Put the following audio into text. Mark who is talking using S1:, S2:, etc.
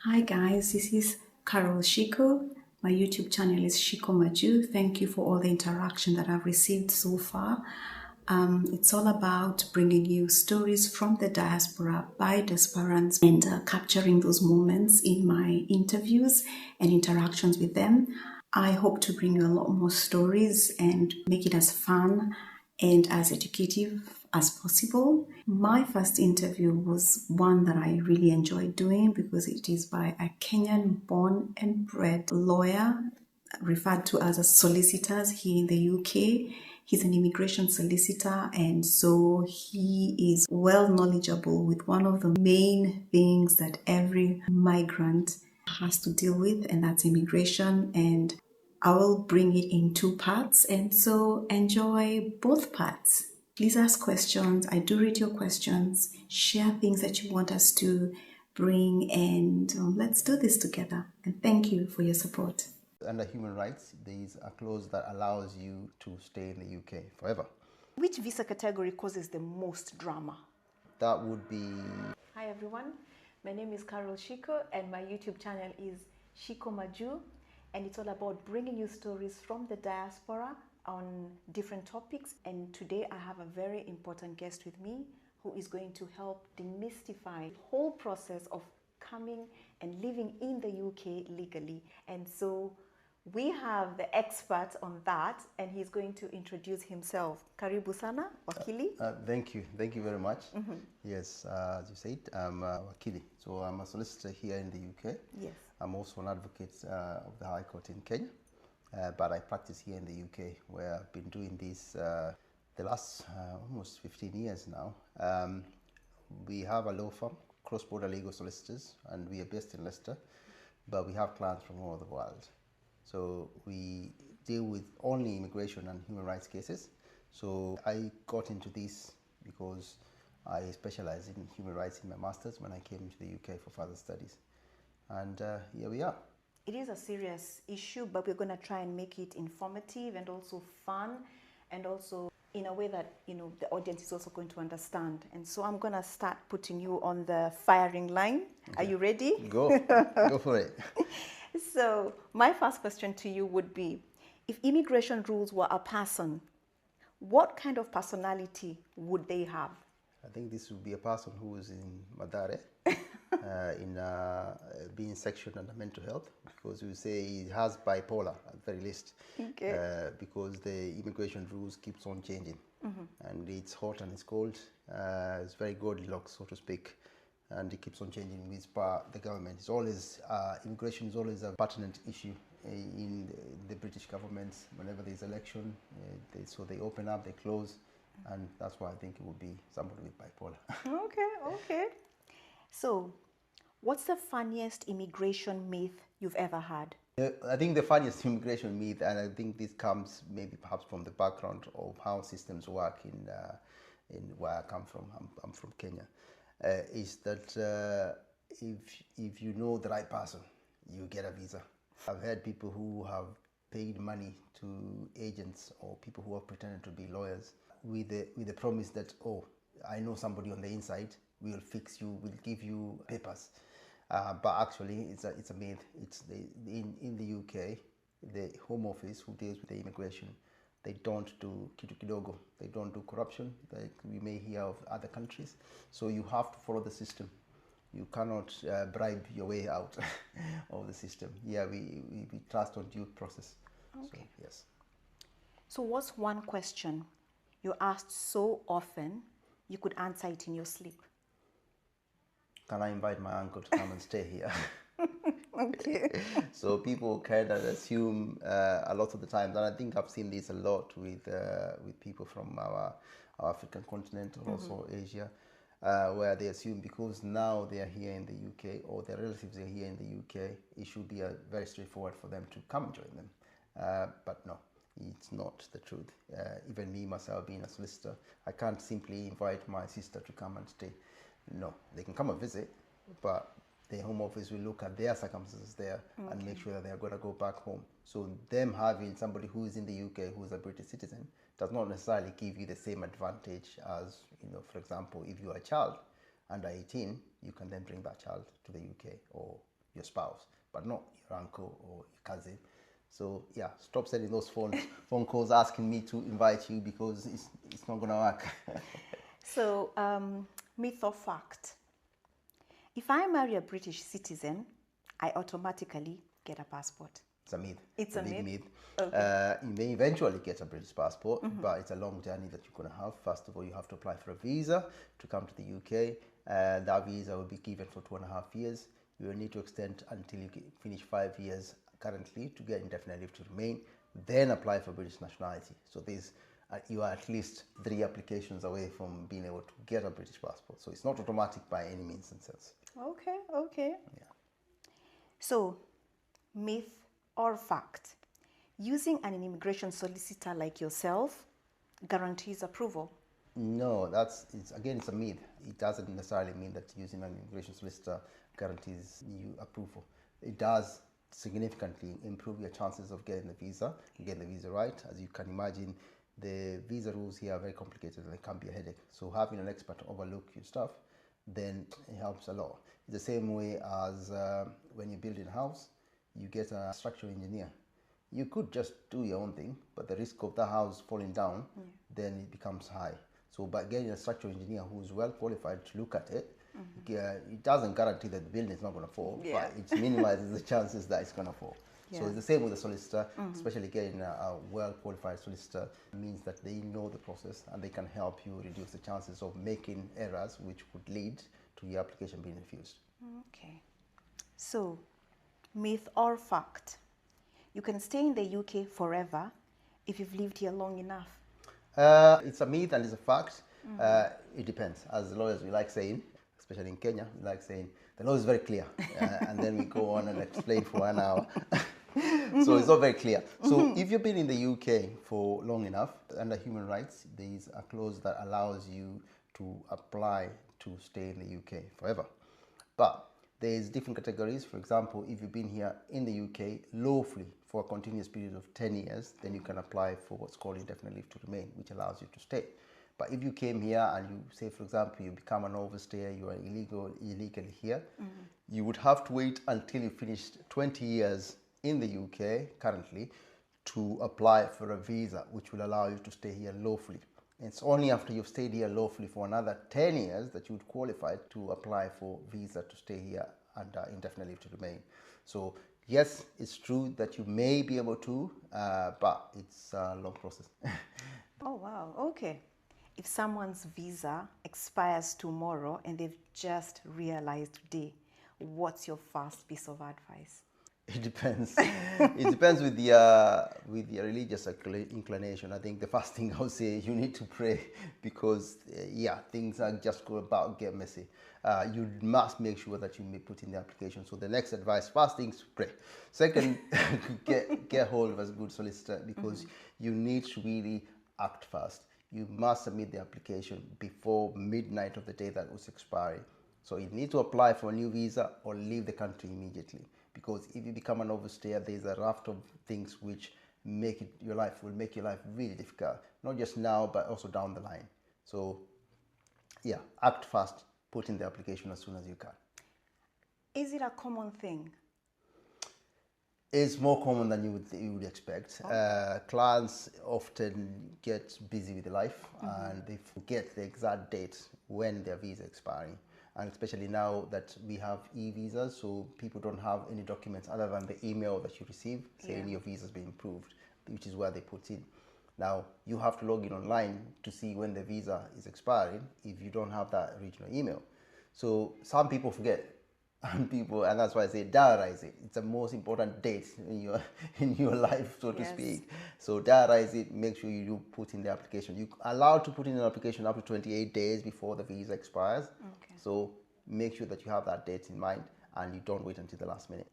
S1: Hi guys, this is Carol Ciku. My YouTube channel is Shiko Majuu. Thank you for all the interaction that I've received so far. It's all about bringing you stories from the diaspora by diasporans and capturing those moments in my interviews and interactions with them. I hope to bring you a lot more stories and make it as fun and as educative as possible. My first interview was one that I really enjoyed doing because it is by a Kenyan born and bred lawyer referred to as a solicitors here in the UK. He's an immigration solicitor, and so he is well knowledgeable with one of the main things that every migrant has to deal with, and that's immigration. And I will bring it in two parts, and so enjoy both parts. Please ask questions. I do read your questions. Share things that you want us to bring, and let's do this together. And thank you for your support.
S2: Under human rights, there is a clause that allows you to stay in the UK forever.
S3: Which visa category causes the most drama?
S2: That would be...
S3: Hi everyone, my name is Carol Shiko and my YouTube channel is Shiko Majuu, and it's all about bringing you stories from the diaspora on different topics. And today I have a very important guest with me who is going to help demystify the whole process of coming and living in the UK legally. And so we have the expert on that, and he's going to introduce himself. Karibu sana, wakili.
S2: Thank you very much. Yes, as you said, I'm a wakili. So I'm a solicitor here in the UK.
S3: Yes.
S2: I'm also an advocate of the High Court in Kenya, but I practice here in the UK, where I've been doing this the last almost 15 years now. We have a law firm, Cross-Border Legal Solicitors, and we are based in Leicester, but we have clients from all over the world. So we deal with only immigration and human rights cases. So I got into this because I specialize in human rights in my master's when I came to the UK for further studies. And here we are.
S3: It is a serious issue, but we're going to try and make it informative and also fun, and also in a way that, you know, the audience is also going to understand. And so I'm going to start putting you on the firing line. Okay. Are you ready?
S2: Go for it.
S3: So my first question to you would be, if immigration rules were a person, what kind of personality would they have?
S2: I think this would be a person who is in Madare, in being sectioned under mental health, because we say he has bipolar at the very least. Okay. Because the immigration rules keeps on changing, and it's hot and it's cold. It's very Goldilocks, so to speak, and it keeps on changing with the government. It's always immigration is always a pertinent issue in the British government. Whenever there's election, so they open up, they close, and that's why I think it would be somebody with bipolar.
S3: Okay. So, what's the funniest immigration myth you've ever had?
S2: I think the funniest immigration myth, and I think this comes maybe perhaps from the background of how systems work in where I come from. I'm from Kenya. Is that if you know the right person, you get a visa. I've heard people who have paid money to agents or people who are pretending to be lawyers with the promise that, oh, I know somebody on the inside, we'll fix you, we'll give you papers. But actually, it's a myth. It's in the UK, the Home Office who deals with the immigration, they don't do kitu kidogo. They don't do corruption like we may hear of other countries. So you have to follow the system. You cannot bribe your way out of the system. Yeah, we trust on due process. Okay. So, yes.
S3: So what's one question you asked so often you could answer it in your sleep?
S2: Can I invite my uncle to come and stay here?
S3: Okay.
S2: So people kind of assume a lot of the times, and I think I've seen this a lot with people from our African continent or also Asia, where they assume because now they are here in the UK or their relatives are here in the UK, it should be very straightforward for them to come and join them. But no, it's not the truth. Even me, myself, being a solicitor, I can't simply invite my sister to come and stay. No, they can come and visit, but the Home Office will look at their circumstances there and make sure that they're going to go back home. So them having somebody who is in the UK who is a British citizen does not necessarily give you the same advantage as, for example, if you are a child under 18, you can then bring that child to the UK or your spouse, but not your uncle or your cousin. So yeah, stop sending those phone calls asking me to invite you, because it's not gonna work.
S3: So, myth or fact? If I marry a British citizen, I automatically get a passport.
S2: It's a myth.
S3: It's a
S2: big
S3: myth?
S2: myth.
S3: Okay.
S2: You may eventually get a British passport, but it's a long journey that you're going to have. First of all, you have to apply for a visa to come to the UK. That visa will be given for 2.5 years. You will need to extend until you finish 5 years currently to get indefinite leave to remain. Then apply for British nationality. So you are at least 3 applications away from being able to get a British passport. So it's not automatic by any means and sense.
S3: Okay.
S2: Yeah.
S3: So, myth or fact? Using an immigration solicitor like yourself guarantees approval.
S2: No, it's a myth. It doesn't necessarily mean that using an immigration solicitor guarantees you approval. It does significantly improve your chances of getting the visa, getting the visa right. As you can imagine, the visa rules here are very complicated and it can be a headache. So having an expert to overlook your stuff, then it helps a lot. It's the same way as when you're building a house, you get a structural engineer. You could just do your own thing, but the risk of the house falling down, then it becomes high. So by getting a structural engineer who's well qualified to look at it, it doesn't guarantee that the building is not going to fall, but it minimizes the chances that it's going to fall. So it's the same with a solicitor, especially getting a well-qualified solicitor means that they know the process and they can help you reduce the chances of making errors which could lead to your application being refused.
S3: Okay. So, myth or fact? You can stay in the UK forever if you've lived here long enough.
S2: It's a myth and it's a fact. It depends. As lawyers, we like saying, especially in Kenya, we like saying, the law is very clear. And then we go on and explain for 1 hour. So it's not very clear. So if you've been in the UK for long enough, under human rights, there is a clause that allows you to apply to stay in the UK forever. But there's different categories. For example, if you've been here in the UK lawfully for a continuous period of 10 years, then you can apply for what's called indefinite leave to remain, which allows you to stay. But if you came here and you say, for example, you become an overstayer, you are illegally here, you would have to wait until you finished 20 years in the UK currently to apply for a visa, which will allow you to stay here lawfully. It's only after you've stayed here lawfully for another 10 years that you would qualify to apply for visa to stay here under indefinite leave to remain. So yes, it's true that you may be able to, but it's a long process.
S3: Oh, wow. Okay. If someone's visa expires tomorrow and they've just realized today, what's your first piece of advice?
S2: It depends. It depends with your religious inclination. I think the first thing I would say is you need to pray because things are just about to get messy. You must make sure that you may put in the application. So the next advice, first thing is pray. Second, get hold of a good solicitor because you need to really act fast. You must submit the application before midnight of the day that was expiring. So you need to apply for a new visa or leave the country immediately. Because if you become an overstayer, there's a raft of things which will make your life really difficult. Not just now, but also down the line. So, act fast. Put in the application as soon as you can.
S3: Is it a common thing?
S2: It's more common than you would expect. Clients often get busy with life and they forget the exact date when their visa is expiring. And especially now that we have e-visas, so people don't have any documents other than the email that you receive saying your visa has been approved, which is where they put in. Now, you have to log in online to see when the visa is expiring if you don't have that original email. So some people forget, and that's why I say diarize it. It's the most important date in your life, so to speak. So diarize it, make sure you do put in the application. You're allowed to put in an application up to 28 days before the visa expires. Okay. So make sure that you have that date in mind and you don't wait until the last minute.